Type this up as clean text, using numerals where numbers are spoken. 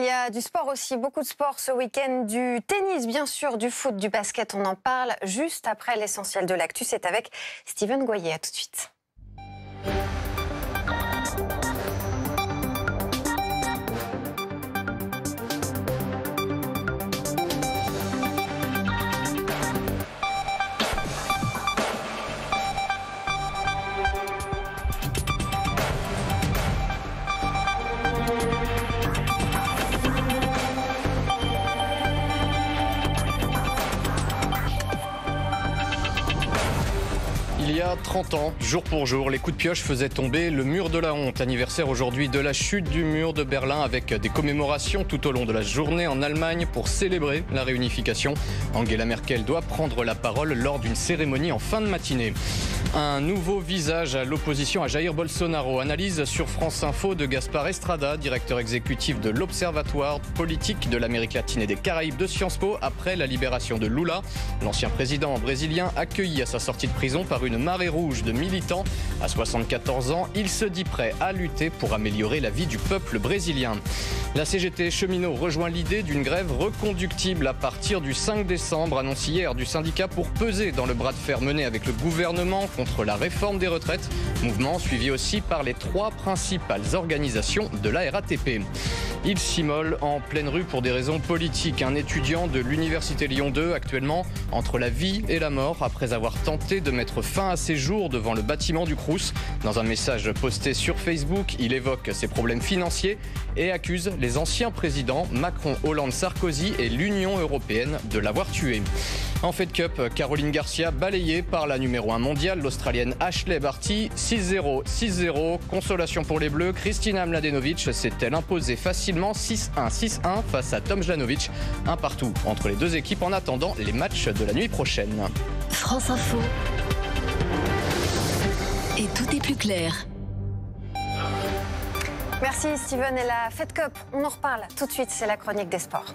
y a du sport aussi, beaucoup de sport ce week-end, du tennis bien sûr, du foot, du basket, on en parle juste après l'essentiel de l'actu. C'est avec Steven Goyer, à tout de suite. Il y a 30 ans, jour pour jour, les coups de pioche faisaient tomber le mur de la honte. Anniversaire aujourd'hui de la chute du mur de Berlin avec des commémorations tout au long de la journée en Allemagne pour célébrer la réunification. Angela Merkel doit prendre la parole lors d'une cérémonie en fin de matinée. Un nouveau visage à l'opposition à Jair Bolsonaro. Analyse sur France Info de Gaspard Estrada, directeur exécutif de l'Observatoire politique de l'Amérique latine et des Caraïbes de Sciences Po après la libération de Lula. L'ancien président brésilien accueilli à sa sortie de prison par une marée rouge de militants. À 74 ans, il se dit prêt à lutter pour améliorer la vie du peuple brésilien. La CGT cheminot rejoint l'idée d'une grève reconductible à partir du 5 décembre, annonce hier du syndicat pour peser dans le bras de fer mené avec le gouvernement contre la réforme des retraites. Mouvement suivi aussi par les 3 principales organisations de la RATP. Il s'immole en pleine rue pour des raisons politiques. Un étudiant de l'Université Lyon 2 actuellement entre la vie et la mort après avoir tenté de mettre fin à ses jours devant le bâtiment du Crous. Dans un message posté sur Facebook, il évoque ses problèmes financiers et accuse les anciens présidents Macron, Hollande, Sarkozy et l'Union européenne de l'avoir tué. En Fed Cup, Caroline Garcia balayée par la numéro 1 mondiale, l'Australienne Ashley Barty, 6-0, 6-0. Consolation pour les Bleus, Kristina Mladenovic s'est-elle imposée facilement 6-1, 6-1 face à Tomljanovic. Un partout entre les deux équipes en attendant les matchs de la nuit prochaine. France Info. Et tout est plus clair. Merci Steven et la Fed Cup, on en reparle tout de suite, c'est la chronique des sports.